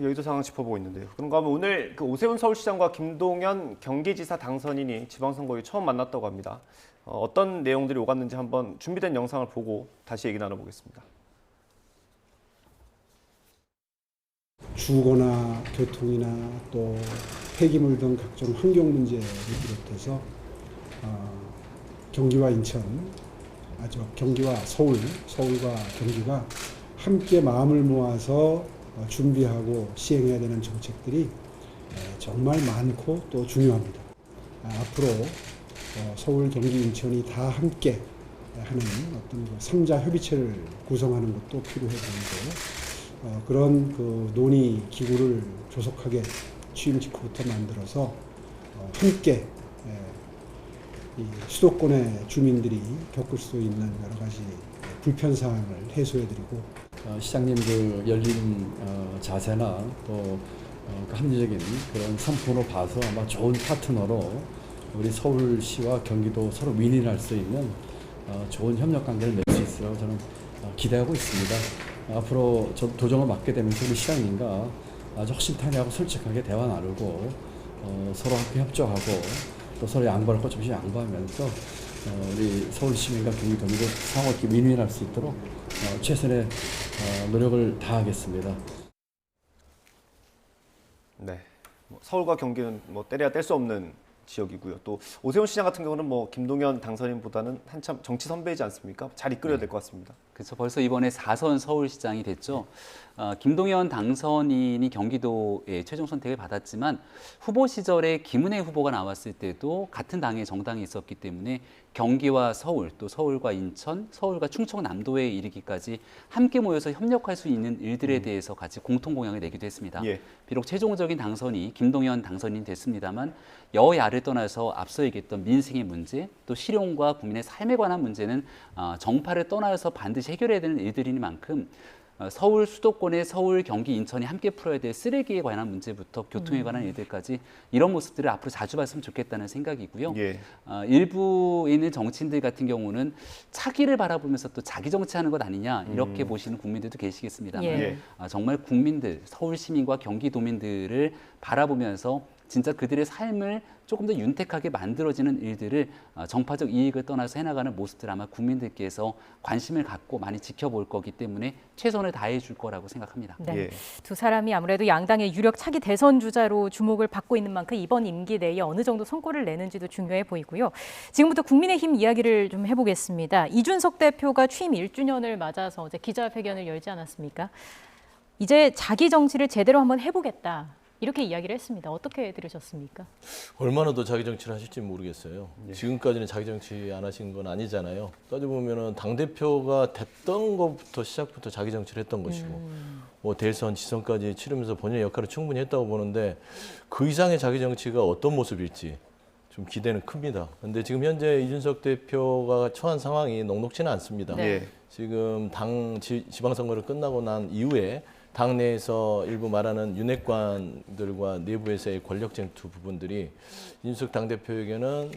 여의도 상황 짚어보고 있는데요. 그런가 하면 오늘 그 오세훈 서울시장과 김동연 경기지사 당선인이 지방선거에 처음 만났다고 합니다. 어떤 내용들이 오갔는지 한번 준비된 영상을 보고 다시 얘기 나눠보겠습니다. 주거나 교통이나 또 폐기물 등 각종 환경 문제를 비롯해서 경기와 인천, 경기와 서울과 경기가 함께 마음을 모아서 준비하고 시행해야 되는 정책들이 정말 많고 또 중요합니다. 앞으로 서울, 경기, 인천이 다 함께 하는 어떤 그 3자 협의체를 구성하는 것도 필요해 보이고 그런 그 논의 기구를 조속하게 취임 직후부터 만들어서 함께 이 수도권의 주민들이 겪을 수 있는 여러 가지 불편 사항을 해소해드리고 시장님들 열린 자세나 또 합리적인 그런 선포로 봐서 아마 좋은 파트너로 우리 서울시와 경기도 서로 윈윈할 수 있는 좋은 협력 관계를 맺을 수 있으라고 저는 기대하고 있습니다. 앞으로 저 도정을 맡게 되면서 우리 시장님과 아주 허심탄회하고 솔직하게 대화 나누고 서로 함께 협조하고 또 서로 양보할 것 조금씩 양보하면서 우리 서울 시민과 경기도민도 상호 이렇게 윈윈할 수 있도록 최선의 노력을 다하겠습니다. 네. 서울과 경기는 뭐 때려야 뗄 수 없는 지역이고요. 또 오세훈 시장 같은 경우는 뭐 김동연 당선인보다는 한참 정치 선배이지 않습니까? 잘 이끌어야 될 것 같습니다. 그래서 벌써 이번에 4선 서울시장이 됐죠. 김동연 당선인이 경기도의 최종 선택을 받았지만 후보 시절에 김은혜 후보가 나왔을 때도 같은 당의 정당이 있었기 때문에 경기와 서울, 또 서울과 인천, 서울과 충청남도에 이르기까지 함께 모여서 협력할 수 있는 일들에 대해서 같이 공통 공약을 내기도 했습니다. 예. 비록 최종적인 당선이 김동연 당선인이 됐습니다만 여야를 떠나서 앞서 얘기했던 민생의 문제, 또 실용과 국민의 삶에 관한 문제는 정파를 떠나서 반드시 해결해야 되는 일들이니만큼 서울 수도권의 서울, 경기, 인천이 함께 풀어야 될 쓰레기에 관한 문제부터 교통에 관한 일들까지 이런 모습들을 앞으로 자주 봤으면 좋겠다는 생각이고요. 예. 일부에 있는 정치인들 같은 경우는 차기를 바라보면서 또 자기 정치하는 것 아니냐 이렇게 보시는 국민들도 계시겠습니다만 예. 정말 국민들, 서울 시민과 경기도민들을 바라보면서 진짜 그들의 삶을 조금 더 윤택하게 만들어지는 일들을 정파적 이익을 떠나서 해나가는 모습들 아마 국민들께서 관심을 갖고 많이 지켜볼 거기 때문에 최선을 다해 줄 거라고 생각합니다. 네. 예. 두 사람이 아무래도 양당의 유력 차기 대선 주자로 주목을 받고 있는 만큼 이번 임기 내에 어느 정도 성과를 내는지도 중요해 보이고요. 지금부터 국민의힘 이야기를 좀 해보겠습니다. 이준석 대표가 취임 1주년을 맞아서 어제 기자회견을 열지 않았습니까? 이제 자기 정치를 제대로 한번 해보겠다. 이렇게 이야기를 했습니다. 어떻게 들으셨습니까? 얼마나 더 자기 정치를 하실지 모르겠어요. 지금까지는 자기 정치 안 하신 건 아니잖아요. 따져보면 당대표가 됐던 것부터 시작부터 자기 정치를 했던 것이고 뭐 대선, 지선까지 치르면서 본인의 역할을 충분히 했다고 보는데 그 이상의 자기 정치가 어떤 모습일지 좀 기대는 큽니다. 그런데 지금 현재 이준석 대표가 처한 상황이 녹록지는 않습니다. 네. 지금 지방선거를 끝나고 난 이후에 당내에서 일부 말하는 윤핵관들과 내부에서의 권력 쟁투 부분들이 이준석 당대표에게는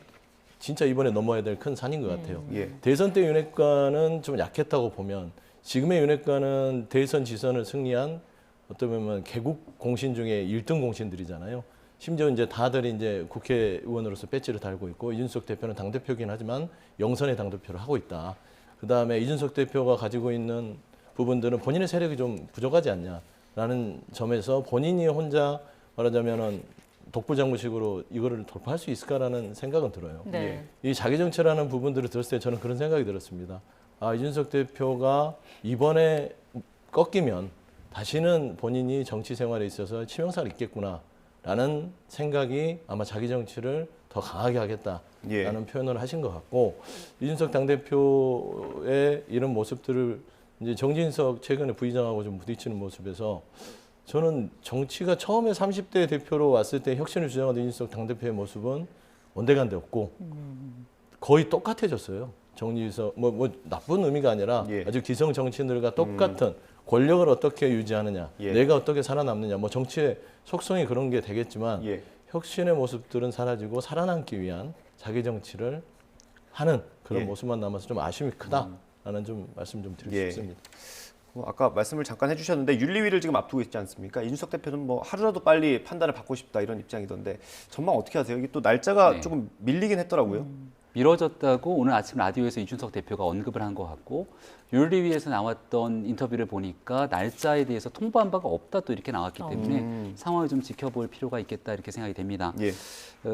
진짜 이번에 넘어야 될 큰 산인 것 같아요. 예. 대선 때 윤핵관은 좀 약했다고 보면 지금의 윤핵관은 대선 지선을 승리한 어떻게 보면 개국 공신 중에 1등 공신들이잖아요. 심지어 이제 다들 이제 국회의원으로서 배지를 달고 있고 이준석 대표는 당대표긴 하지만 영선의 당대표를 하고 있다. 그다음에 이준석 대표가 가지고 있는 부분들은 본인의 세력이 좀 부족하지 않냐라는 점에서 본인이 혼자 말하자면은 독불장구식으로 이거를 돌파할 수 있을까라는 생각은 들어요. 네. 이 자기 정치라는 부분들을 들었을 때 저는 그런 생각이 들었습니다. 아, 이준석 대표가 이번에 꺾이면 다시는 본인이 정치 생활에 있어서 치명상을 입겠구나라는 생각이 아마 자기 정치를 더 강하게 하겠다라는 표현을 하신 것 같고 이준석 당대표의 이런 모습들을 이제 정진석 최근에 부의장하고 좀 부딪히는 모습에서 저는 정치가 처음에 30대 대표로 왔을 때 혁신을 주장하던 이준석 당대표의 모습은 온데간데 없고 거의 똑같아졌어요. 정진석 뭐 나쁜 의미가 아니라 예. 아주 기성 정치인들과 똑같은 권력을 어떻게 유지하느냐, 예. 내가 어떻게 살아남느냐, 뭐 정치의 속성이 그런 게 되겠지만 예. 혁신의 모습들은 사라지고 살아남기 위한 자기 정치를 하는 그런 예. 모습만 남아서 좀 아쉬움이 크다라는 좀 말씀 좀 드리고 예. 싶습니다. 아까 말씀을 잠깐 해주셨는데 윤리위를 지금 앞두고 있지 않습니까? 이준석 대표는 뭐 하루라도 빨리 판단을 받고 싶다 이런 입장이던데 전망 어떻게 하세요? 이게 또 날짜가 네. 조금 밀리긴 했더라고요. 미뤄졌다고 오늘 아침 라디오에서 이준석 대표가 언급을 한 것 같고 윤리위에서 나왔던 인터뷰를 보니까 날짜에 대해서 통보한 바가 없다 또 이렇게 나왔기 때문에 상황을 좀 지켜볼 필요가 있겠다 이렇게 생각이 됩니다. 예.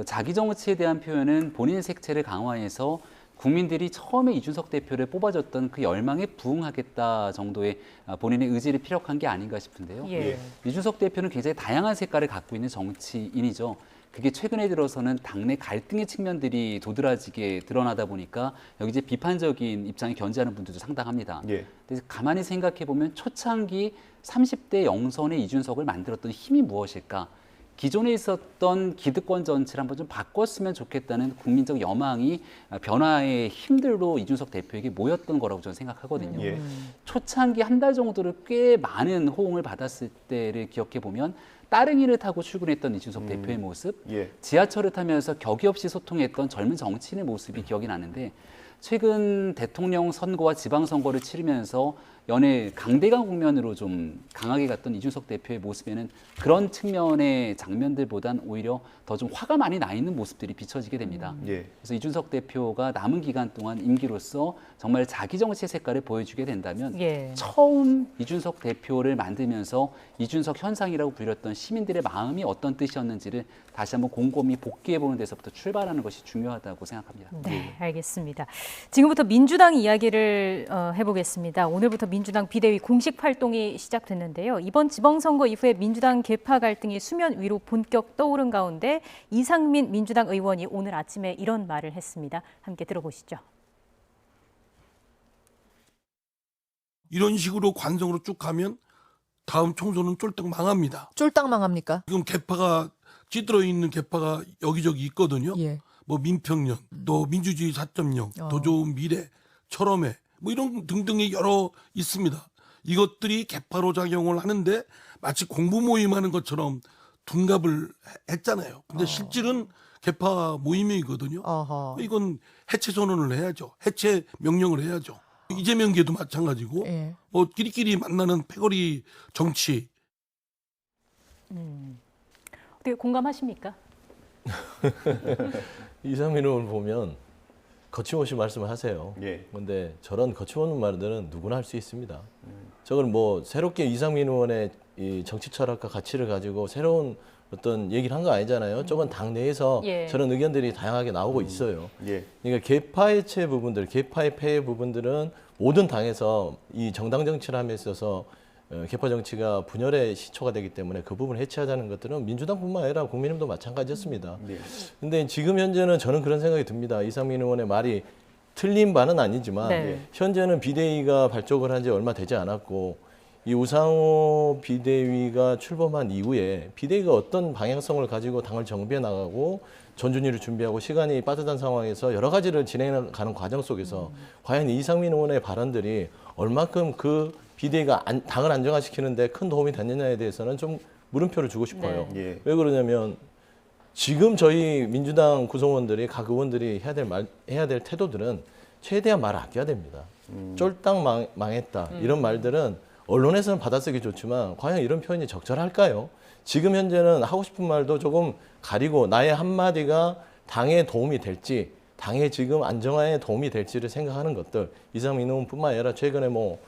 자기 정치에 대한 표현은 본인 색채를 강화해서 국민들이 처음에 이준석 대표를 뽑아줬던 그 열망에 부응하겠다 정도의 본인의 의지를 피력한 게 아닌가 싶은데요. 예. 이준석 대표는 굉장히 다양한 색깔을 갖고 있는 정치인이죠. 그게 최근에 들어서는 당내 갈등의 측면들이 도드라지게 드러나다 보니까 여기 이제 비판적인 입장에 견지하는 분들도 상당합니다. 예. 근데 가만히 생각해 보면 초창기 30대 영선의 이준석을 만들었던 힘이 무엇일까? 기존에 있었던 기득권 전체를 한번 좀 바꿨으면 좋겠다는 국민적 여망이 변화의 힘들로 이준석 대표에게 모였던 거라고 저는 생각하거든요. 예. 초창기 한 달 정도를 꽤 많은 호응을 받았을 때를 기억해 보면 따릉이를 타고 출근했던 이준석 대표의 모습, 예. 지하철을 타면서 격이 없이 소통했던 젊은 정치인의 모습이 기억이 나는데 최근 대통령 선거와 지방선거를 치르면서 연일 강대강 국면으로 좀 강하게 갔던 이준석 대표의 모습에는 그런 측면의 장면들보단 오히려 더 좀 화가 많이 나 있는 모습들이 비춰지게 됩니다. 예. 그래서 이준석 대표가 남은 기간 동안 임기로서 정말 자기 정치의 색깔을 보여주게 된다면 예. 처음 이준석 대표를 만들면서 이준석 현상이라고 불렸던 시민들의 마음이 어떤 뜻이었는지를 다시 한번 곰곰이 복귀해보는 데서부터 출발하는 것이 중요하다고 생각합니다. 네, 알겠습니다. 지금부터 민주당 이야기를 해보겠습니다. 오늘부터 민주당 비대위 공식 활동이 시작됐는데요. 이번 지방선거 이후에 민주당 계파 갈등이 수면 위로 본격 떠오른 가운데 이상민 민주당 의원이 오늘 아침에 이런 말을 했습니다. 함께 들어보시죠. 이런 식으로 관성으로 쭉 가면 다음 총선은 쫄딱 망합니다. 쫄딱 망합니까? 지금 개파가 찌들어 있는 개파가 여기저기 있거든요. 예. 뭐 민평년, 또 민주주의 4.0, 더 좋은 미래, 철험회, 뭐 이런 등등이 여러 있습니다. 이것들이 개파로 작용을 하는데 마치 공부 모임하는 것처럼 둔갑을 했잖아요. 근데 실질은 개파 모임이거든요. 어허. 이건 해체 선언을 해야죠. 해체 명령을 해야죠. 이재명계도 마찬가지고 예. 뭐 끼리끼리 만나는 패거리 정치. 어떻게 공감하십니까? 이상민 의원 보면 거침없이 말씀을 하세요. 예. 그런데 저런 거침없는 말들은 누구나 할 수 있습니다. 저건 뭐 새롭게 이상민 의원의 이 정치 철학과 가치를 가지고 새로운 어떤 얘기를 한 거 아니잖아요. 저건 당내에서 예. 저런 의견들이 다양하게 나오고 있어요. 예. 그러니까 개파 해체 부분들, 개파의 폐해 부분들은 모든 당에서 이 정당 정치를 함에 있어서 개파 정치가 분열의 시초가 되기 때문에 그 부분을 해체하자는 것들은 민주당뿐만 아니라 국민의힘도 마찬가지였습니다. 네. 근데 지금 현재는 저는 그런 생각이 듭니다. 이상민 의원의 말이 틀린 바는 아니지만 네. 현재는 비대위가 발족을 한 지 얼마 되지 않았고 이 우상호 비대위가 출범한 이후에 비대위가 어떤 방향성을 가지고 당을 정비해 나가고 전준위를 준비하고 시간이 빠듯한 상황에서 여러 가지를 진행해 가는 과정 속에서 과연 이상민 의원의 발언들이 얼마큼 그 비대위가 당을 안정화시키는데 큰 도움이 됐느냐에 대해서는 좀 물음표를 주고 싶어요. 네. 예. 왜 그러냐면 지금 저희 민주당 구성원들이 각 의원들이 해야 될 태도들은 최대한 말을 아껴야 됩니다. 쫄딱 망했다 이런 말들은 언론에서는 받아쓰기 좋지만 과연 이런 표현이 적절할까요? 지금 현재는 하고 싶은 말도 조금 가리고 나의 한마디가 당에 도움이 될지 당의 지금 안정화에 도움이 될지를 생각하는 것들 이상민 의원뿐만 아니라 최근에 뭐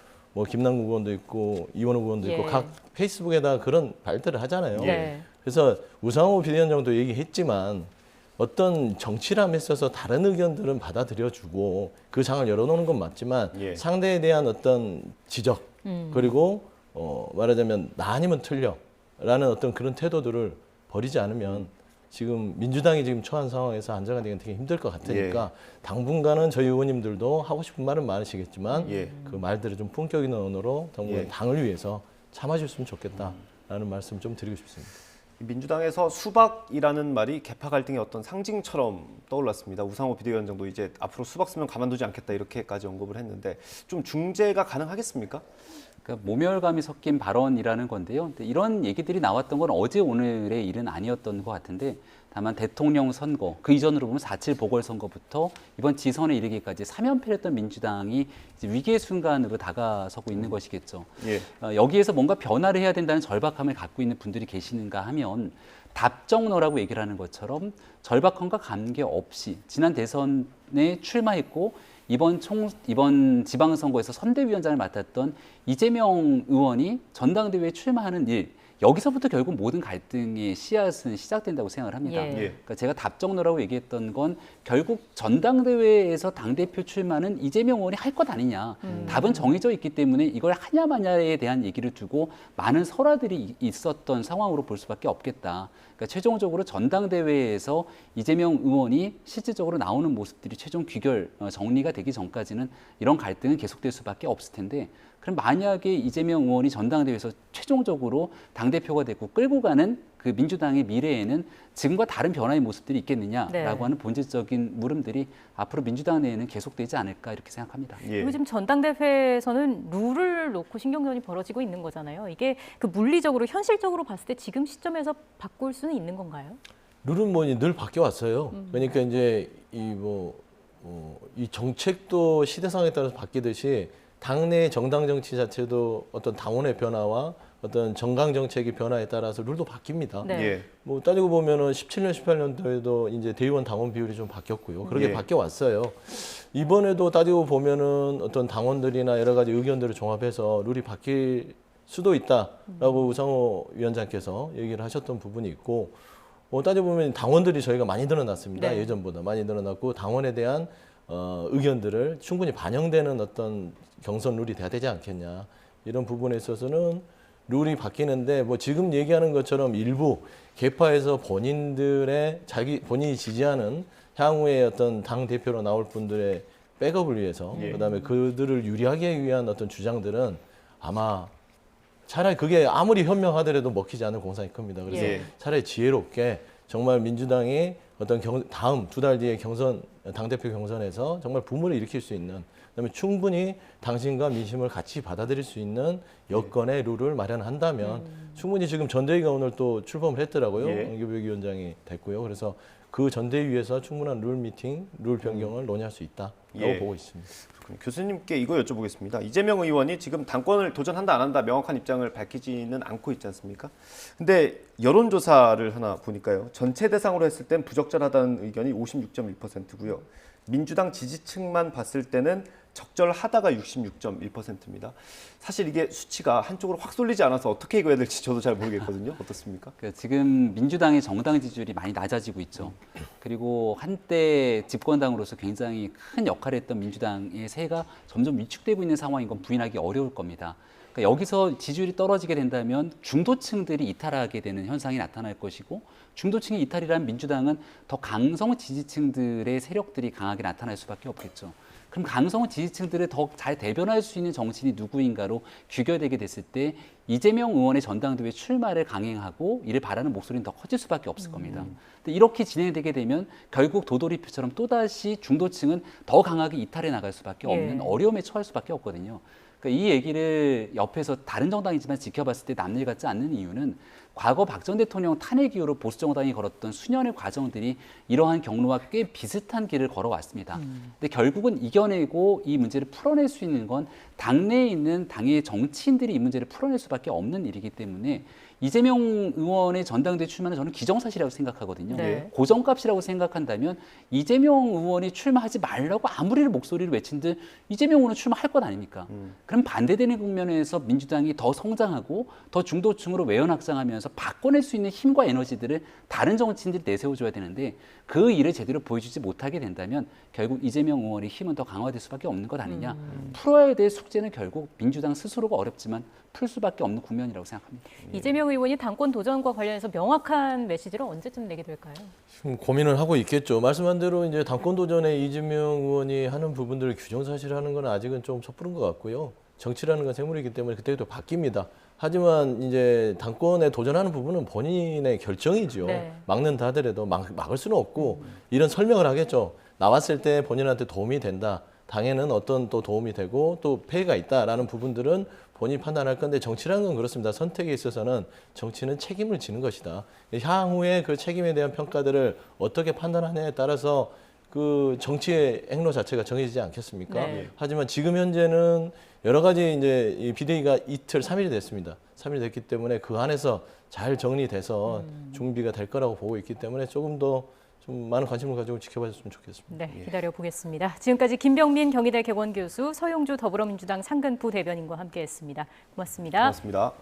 김남국 의원도 있고 이원호 의원도 있고 예. 각 페이스북에다 그런 발들을 하잖아요. 네. 그래서 우상호 비대위원장도 얘기했지만 어떤 정치람에 있어서 다른 의견들은 받아들여주고 그 장을 열어놓는 건 맞지만 예. 상대에 대한 어떤 지적 그리고 말하자면 나 아니면 틀려라는 어떤 그런 태도들을 버리지 않으면 지금 민주당이 지금 처한 상황에서 안정화되기는 되게 힘들 것 같으니까 당분간은 저희 의원님들도 하고 싶은 말은 많으시겠지만 예. 그 말들을 좀 품격 있는 언어로 당분간 예. 당을 위해서 참아주셨으면 좋겠다라는 말씀 좀 드리고 싶습니다. 민주당에서 수박이라는 말이 개파 갈등의 어떤 상징처럼 떠올랐습니다. 우상호 비대위원장도 이제 앞으로 수박 쓰면 가만두지 않겠다 이렇게까지 언급을 했는데 좀 중재가 가능하겠습니까? 그러니까 모멸감이 섞인 발언이라는 건데요. 근데 이런 얘기들이 나왔던 건 어제 오늘의 일은 아니었던 것 같은데 다만 대통령 선거, 그 이전으로 보면 4.7 보궐선거부터 이번 지선에 이르기까지 3연패를 했던 민주당이 이제 위기의 순간으로 다가서고 있는 것이겠죠. 예. 여기에서 뭔가 변화를 해야 된다는 절박함을 갖고 있는 분들이 계시는가 하면 답정너라고 얘기를 하는 것처럼 절박함과 관계없이 지난 대선에 출마했고 이번 지방선거에서 선대위원장을 맡았던 이재명 의원이 전당대회에 출마하는 일, 여기서부터 결국 모든 갈등의 씨앗은 시작된다고 생각을 합니다. 예. 그러니까 제가 답정너라고 얘기했던 건 결국 전당대회에서 당대표 출마는 이재명 의원이 할 것 아니냐. 답은 정해져 있기 때문에 이걸 하냐 마냐에 대한 얘기를 두고 많은 설화들이 있었던 상황으로 볼 수밖에 없겠다. 그러니까 최종적으로 전당대회에서 이재명 의원이 실질적으로 나오는 모습들이 최종 귀결 정리가 되기 전까지는 이런 갈등은 계속될 수밖에 없을 텐데 그럼 만약에 이재명 의원이 전당대회에서 최종적으로 당대표가 되고 끌고 가는 그 민주당의 미래에는 지금과 다른 변화의 모습들이 있겠느냐라고 네. 하는 본질적인 물음들이 앞으로 민주당 내에는 계속되지 않을까 이렇게 생각합니다. 예. 그리고 지금 전당대회에서는 룰을 놓고 신경전이 벌어지고 있는 거잖아요. 이게 그 물리적으로 현실적으로 봤을 때 지금 시점에서 바꿀 수는 있는 건가요? 룰은 뭐 늘 바뀌어 왔어요. 그러니까 이제 이 정책도 시대상에 따라서 바뀌듯이 당내 정당 정치 자체도 어떤 당원의 변화와 어떤 정강 정책의 변화에 따라서 룰도 바뀝니다. 네. 예. 뭐 따지고 보면은 17년, 18년도에도 이제 대의원 당원 비율이 좀 바뀌었고요. 그렇게 예. 바뀌어 왔어요. 이번에도 따지고 보면은 어떤 당원들이나 여러 가지 의견들을 종합해서 룰이 바뀔 수도 있다라고 우상호 위원장께서 얘기를 하셨던 부분이 있고, 따지고 보면 당원들이 저희가 많이 늘어났습니다. 네. 예전보다 많이 늘어났고 당원에 대한 의견들을 충분히 반영되는 어떤 경선 룰이 돼야 되지 않겠냐, 이런 부분에 있어서는 룰이 바뀌는데, 뭐 지금 얘기하는 것처럼 일부 개파에서 본인이 지지하는 향후에 어떤 당 대표로 나올 분들의 백업을 위해서, 그다음에 그들을 유리하게 위한 어떤 주장들은 아마 차라리 그게 아무리 현명하더라도 먹히지 않을 공산이 큽니다. 그래서 예. 차라리 지혜롭게 정말 민주당이 어떤 다음 2달 뒤에 당대표 경선에서 정말 부문을 일으킬 수 있는, 그다음에 충분히 당신과 민심을 같이 받아들일 수 있는 여건의 룰을 마련한다면 충분히, 지금 전대위가 오늘 또 출범을 했더라고요. 예. 원교백위원장이 됐고요. 그래서 그 전대위에서 충분한 룰 미팅, 룰 변경을 논의할 수 있다라고 예. 보고 있습니다. 그럼 교수님께 이거 여쭤보겠습니다. 이재명 의원이 지금 당권을 도전한다 안 한다 명확한 입장을 밝히지는 않고 있지 않습니까? 근데 여론조사를 하나 보니까요. 전체 대상으로 했을 땐 부적절하다는 의견이 56.1%고요. 민주당 지지층만 봤을 때는 적절하다가 66.1%입니다. 사실 이게 수치가 한쪽으로 확 쏠리지 않아서 어떻게 이거해야 될지 저도 잘 모르겠거든요. 어떻습니까? 그러니까 지금 민주당의 정당 지지율이 많이 낮아지고 있죠. 그리고 한때 집권당으로서 굉장히 큰 역할을 했던 민주당의 세가 점점 위축되고 있는 상황인 건 부인하기 어려울 겁니다. 그러니까 여기서 지지율이 떨어지게 된다면 중도층들이 이탈하게 되는 현상이 나타날 것이고, 중도층의 이탈이란 민주당은 더 강성 지지층들의 세력들이 강하게 나타날 수밖에 없겠죠. 그럼 강성 지지층들을 더 잘 대변할 수 있는 정치인이 누구인가로 귀결되게 됐을 때 이재명 의원의 전당대회 출마를 강행하고 이를 바라는 목소리는 더 커질 수밖에 없을 겁니다. 근데 이렇게 진행되게 되면 결국 도돌이표처럼 또다시 중도층은 더 강하게 이탈해 나갈 수밖에 없는 어려움에 처할 수밖에 없거든요. 그러니까 이 얘기를 옆에서 다른 정당이지만 지켜봤을 때 남일 같지 않는 이유는 과거 박 전 대통령 탄핵 이후로 보수 정당이 걸었던 수년의 과정들이 이러한 경로와 꽤 비슷한 길을 걸어왔습니다. 근데 결국은 이겨내고 이 문제를 풀어낼 수 있는 건 당내에 있는 당의 정치인들이 이 문제를 풀어낼 수밖에 없는 일이기 때문에 이재명 의원의 전당대회 출마는 저는 기정사실이라고 생각하거든요. 네. 고정값이라고 생각한다면 이재명 의원이 출마하지 말라고 아무리 목소리를 외친들 이재명 의원은 출마할 것 아닙니까? 그럼 반대되는 국면에서 민주당이 더 성장하고 더 중도층으로 외연 확장하면서 바꿔낼 수 있는 힘과 에너지들을 다른 정치인들이 내세워줘야 되는데 그 일을 제대로 보여주지 못하게 된다면 결국 이재명 의원의 힘은 더 강화될 수밖에 없는 것 아니냐. 풀어야 될 숙제는 결국 민주당 스스로가 어렵지만 풀 수밖에 없는 국면이라고 생각합니다. 이재명 의원이 당권 도전과 관련해서 명확한 메시지를 언제쯤 내게 될까요? 지금 고민을 하고 있겠죠. 말씀한 대로 이제 당권 도전에 이재명 의원이 하는 부분들을 규정사실화하는 건 아직은 좀 섣부른 것 같고요. 정치라는 건 생물이기 때문에 그때도 바뀝니다. 하지만 이제 당권에 도전하는 부분은 본인의 결정이죠. 네. 막는다 하더라도 막을 수는 없고 이런 설명을 하겠죠. 나왔을 때 본인한테 도움이 된다. 당에는 어떤 또 도움이 되고 또 폐해가 있다라는 부분들은 본인이 판단할 건데, 정치라는 건 그렇습니다. 선택에 있어서는 정치는 책임을 지는 것이다. 향후에 그 책임에 대한 평가들을 어떻게 판단하느냐에 따라서 그 정치의 행로 자체가 정해지지 않겠습니까? 네. 하지만 지금 현재는 여러 가지 이제 이 비대위가 이틀, 3일이 됐습니다. 3일이 됐기 때문에 그 안에서 잘 정리돼서 준비가 될 거라고 보고 있기 때문에 조금 더 좀 많은 관심을 가지고 지켜봐줬으면 좋겠습니다. 네, 기다려 보겠습니다. 지금까지 김병민 경희대 개원교수, 서용주 더불어민주당 상근 부대변인과 함께했습니다. 고맙습니다. 고맙습니다.